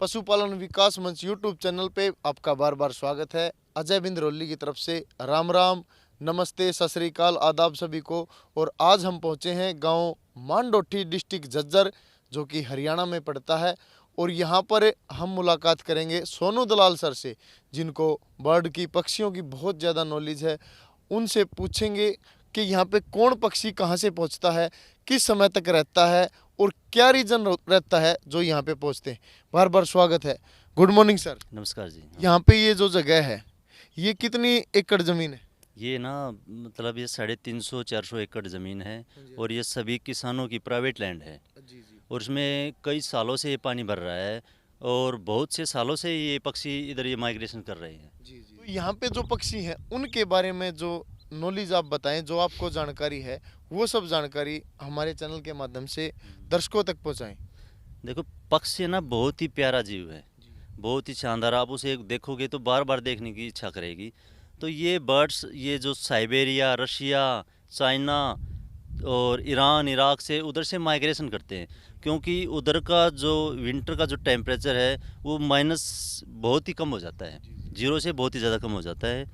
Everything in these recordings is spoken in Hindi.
पशुपालन विकास मंच यूट्यूब चैनल पे आपका बार बार स्वागत है। अजय बिंद्रोली की तरफ से राम राम, नमस्ते, सत श्री अकाल, आदाब सभी को। और आज हम पहुंचे हैं गांव मांडोठी, डिस्ट्रिक्ट झज्जर, जो कि हरियाणा में पड़ता है। और यहाँ पर हम मुलाकात करेंगे सोनू दलाल सर से, जिनको बर्ड की, पक्षियों की बहुत ज़्यादा नॉलेज है। उनसे पूछेंगे कि यहाँ पे कौन पक्षी कहाँ से पहुँचता है, किस समय तक रहता है और क्या रीजन रहता है जो यहाँ पे पहुँचते हैं। बार बार स्वागत है। Good morning sir. नमस्कार जी। यहाँ पे ये जो जगह है, ये कितनी एकड़ ज़मीन है? ये ना मतलब ये 350-400 एकड़ ज़मीन है और ये सभी किसानों की प्राइवेट लैंड है। और इसमें कई सालों से ये पानी भर रहा है और बहुत से सालों से ये पक्षी इधर ये माइग्रेशन कर रहे हैं। तो यहाँ पे जो पक्षी हैं उनके बारे में जो नॉलेज आप बताएं, जो आपको जानकारी है, वो सब जानकारी हमारे चैनल के माध्यम से दर्शकों तक पहुँचाएं। देखो, पक्षी ना बहुत ही प्यारा जीव है, बहुत ही शानदार। आप उसे देखोगे तो बार बार देखने की इच्छा करेगी। तो ये बर्ड्स, ये जो साइबेरिया, रशिया, चाइना और ईरान, इराक से उधर से माइग्रेशन करते हैं, क्योंकि उधर का जो विंटर का जो टेम्परेचर है वो माइनस बहुत ही कम हो जाता है, जीरो से बहुत ही ज़्यादा कम हो जाता है।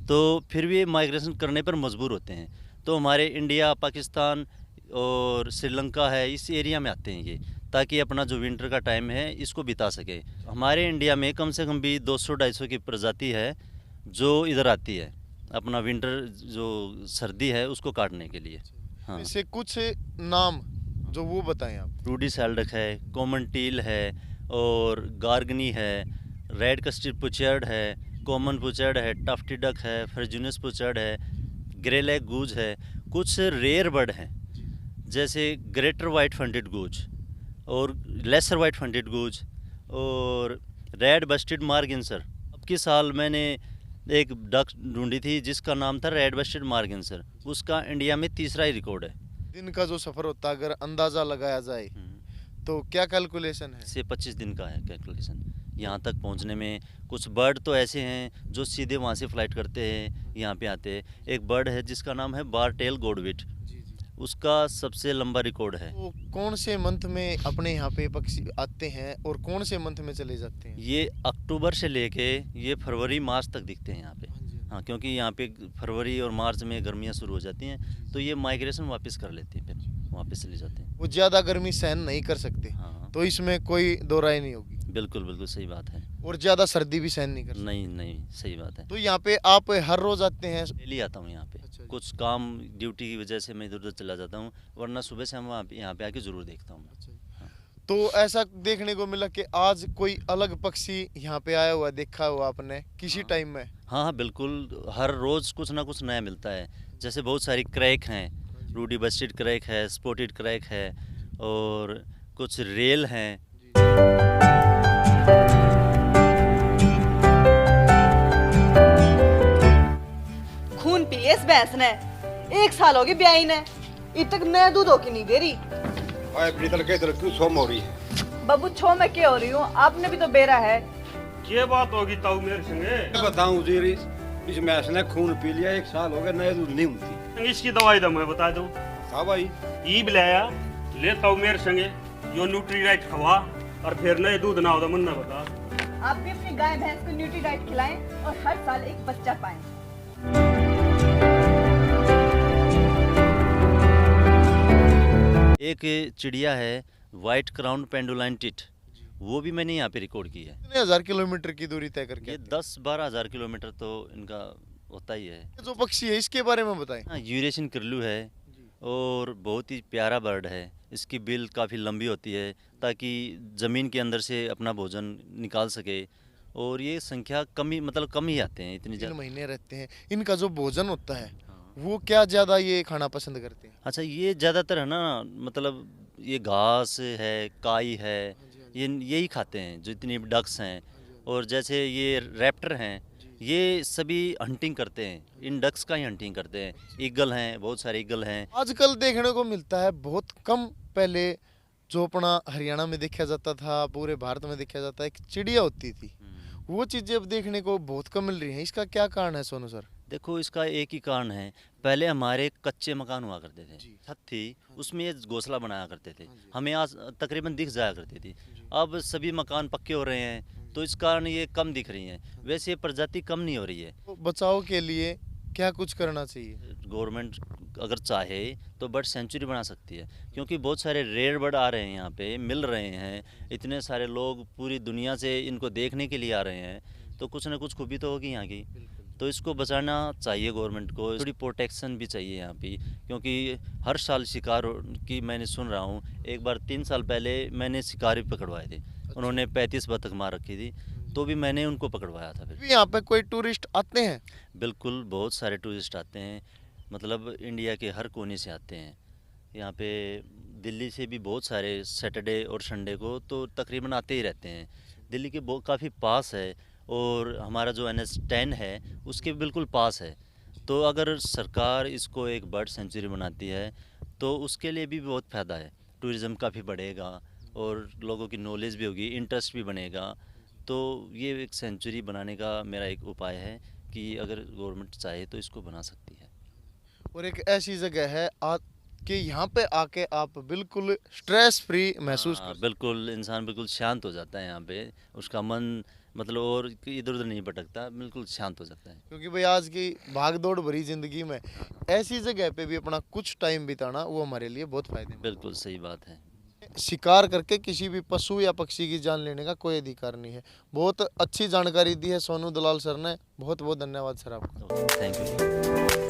तो फिर भी माइग्रेशन करने पर मजबूर होते हैं। तो हमारे इंडिया, पाकिस्तान और श्रीलंका है, इस एरिया में आते हैं ये, ताकि अपना जो विंटर का टाइम है इसको बिता सके। हमारे इंडिया में कम से कम भी 200-250 की प्रजाति है जो इधर आती है अपना विंटर जो सर्दी है उसको काटने के लिए। हाँ, इसे कुछ नाम जो वो बताएं आप। रूडी सैल्डक है, कॉमन टील है और गार्गनी है, रेड कस्टेड पुचर्ड है, कॉमन पुचर्ड है, टफ्टी डक है, फर्जूनस पुचर्ड है, ग्रे लेग गूज है। कुछ रेयर बर्ड हैं जैसे ग्रेटर वाइट फंटेड गूज और लेसर वाइट फंटेड गूज और रेड बस्टेड मार्गिंसर। अब के साल मैंने एक डक ढूंढी थी जिसका नाम था रेड बस्टेड मार्गिंसर, उसका इंडिया में तीसरा ही रिकॉर्ड है। दिन का जो सफ़र होता है, अगर अंदाज़ा लगाया जाए तो क्या कैलकुलेशन है? से 25 दिन का है कैलकुलेशन यहाँ तक पहुँचने में। कुछ बर्ड तो ऐसे हैं जो सीधे वहाँ से फ्लाइट करते हैं, यहाँ पे आते हैं। एक बर्ड है जिसका नाम है बार टेल गोडविट, उसका सबसे लंबा रिकॉर्ड है। तो कौन से मंथ में अपने यहाँ पे पक्षी आते हैं और कौन से मंथ में चले जाते हैं? ये अक्टूबर से लेके ये फरवरी मार्च तक दिखते हैं यहाँ पे। हाँ, क्योंकि यहाँ पे फरवरी और मार्च में गर्मियाँ शुरू हो जाती हैं, तो ये माइग्रेशन वापस कर लेते हैं, फिर वापस चले जाते हैं। वो ज़्यादा गर्मी सहन नहीं कर सकते। हाँ, तो इसमें कोई दो राय नहीं होगी। बिल्कुल बिल्कुल सही बात है। और ज़्यादा सर्दी भी सहन नहीं कर सकते। नहीं नहीं, सही बात है। तो यहाँ पे आप हर रोज़ आते हैं? डेली आता हूँ यहाँ पे। अच्छा जी। कुछ काम ड्यूटी की वजह से मैं इधर उधर चला जाता हूँ, वरना सुबह से हम यहाँ पे आके ज़रूर देखता हूँ। तो ऐसा देखने को मिला कि आज कोई अलग पक्षी यहाँ पे आया हुआ देखा हुआ आपने किसी टाइम में? हाँ हाँ, बिल्कुल, हर रोज़ कुछ ना कुछ नया मिलता है। जैसे बहुत सारी क्रैक हैं, रूडी बस्टेड क्रैक है, स्पॉटेड क्रैक है और कुछ रेल हैं। खून पी लिया इस भैंस ने, 1 साल हो गई ब्याई ने, इब तक नया दूध होके नहीं दे रही। क्यों सोम हो रही है? बबू छो मैं क्या हो रही हूँ, आपने भी तो बेरा है। ये बात होगी ताऊ मेरे संगे। मैं बताऊं जी, इस मैस ने खून पी लिया, 1 साल हो गया, नया दूध नहीं होती। इसकी दवाई दम मैं बता दूं। हाँ भाई, ई बिलाया ले ताऊ मेरे संगे, यो न्यूट्री डाइट खवा और फिर नए दूध ना हो तो मन ना बता। आप भी अपनी गाय भैंस को न्यूट्री डाइट खिलाएं और हर साल एक बच्चा पाएं। एक चिड़िया है वाइट क्राउन पेंडुलाइन टिट, वो भी मैंने यहाँ पे रिकॉर्ड की है। कितने हजार किलोमीटर की दूरी तय करके ये आते हैं? 10-12 हज़ार किलोमीटर तो इनका होता ही है। ये जो पक्षी है इसके बारे में बताएं। हाँ, यूरेशियन किरलू है और बहुत ही प्यारा बर्ड है। इसकी बिल काफ़ी लंबी होती है ताकि ज़मीन के अंदर से अपना भोजन निकाल सके। और ये संख्या कम ही आते हैं, इतनी 3 ज़्यादा। महीने रहते हैं। इनका जो भोजन होता है वो क्या ज्यादा ये खाना पसंद करते हैं? अच्छा, ये ज़्यादातर है ना, मतलब ये घास है, काई है, ये यही खाते हैं जो इतनी डक्स हैं। और जैसे ये रैप्टर हैं, ये सभी हंटिंग करते हैं, इन डक्स का ही हंटिंग करते हैं। ईगल हैं, बहुत सारे ईगल हैं। आजकल देखने को मिलता है बहुत कम। पहले जो अपना हरियाणा में देखा जाता था, पूरे भारत में देखा जाता है, एक चिड़िया होती थी, वो चीजें अब देखने को बहुत कम मिल रही हैं। इसका क्या कारण है सोनू सर? देखो इसका एक ही कारण है। पहले हमारे कच्चे मकान हुआ करते थे, छत थी, उसमें ये घोंसला बनाया करते थे, हमें आज तकरीबन दिख जाया करती थी। अब सभी मकान पक्के हो रहे हैं, तो इस कारण ये कम दिख रही हैं। वैसे ये प्रजाति कम नहीं हो रही है। तो बचाव के लिए क्या कुछ करना चाहिए? गवर्नमेंट अगर चाहे तो बर्ड सेंचुरी बना सकती है, क्योंकि बहुत सारे रेयर बर्ड आ रहे हैं, यहाँ पे मिल रहे हैं। इतने सारे लोग पूरी दुनिया से इनको देखने के लिए आ रहे हैं, तो कुछ ना कुछ खूबी तो होगी यहाँ की। तो इसको बचाना चाहिए गवर्नमेंट को, थोड़ी प्रोटेक्शन भी चाहिए यहाँ पे, क्योंकि हर साल शिकार की मैंने सुन रहा हूँ। एक बार 3 साल पहले मैंने शिकारी पकड़वाए थे, उन्होंने 35 बतख मार रखी थी, तो भी मैंने उनको पकड़वाया था। फिर भी यहाँ पे कोई टूरिस्ट आते हैं? बिल्कुल, बहुत सारे टूरिस्ट आते हैं, मतलब इंडिया के हर कोने से आते हैं यहाँ पे। दिल्ली से भी बहुत सारे सैटरडे और संडे को तो तकरीबन आते ही रहते हैं। दिल्ली के बहुत काफ़ी पास है, और हमारा जो NH10 है उसके बिल्कुल पास है। तो अगर सरकार इसको एक बर्ड सेंचुरी बनाती है तो उसके लिए भी बहुत फ़ायदा है, टूरिज़्म काफ़ी बढ़ेगा और लोगों की नॉलेज भी होगी, इंटरेस्ट भी बनेगा। तो ये एक सेंचुरी बनाने का मेरा एक उपाय है कि अगर गवर्नमेंट चाहे तो इसको बना सकती है। और एक ऐसी जगह है कि यहाँ पे आके आप बिल्कुल स्ट्रेस फ्री महसूस हाँ, कर बिल्कुल, इंसान बिल्कुल शांत हो जाता है यहाँ पे, उसका मन मतलब और इधर उधर नहीं भटकता, बिल्कुल शांत हो जाता है। क्योंकि भाई आज की भाग दौड़ भरी जिंदगी में ऐसी जगह पे भी अपना कुछ टाइम बिताना वो हमारे लिए बहुत फायदेमंद बिल्कुल सही बात है। है। शिकार करके किसी भी पशु या पक्षी की जान लेने का कोई अधिकार नहीं है। बहुत अच्छी जानकारी दी है सोनू दलाल सर ने, बहुत बहुत धन्यवाद सर आपका। Thank you.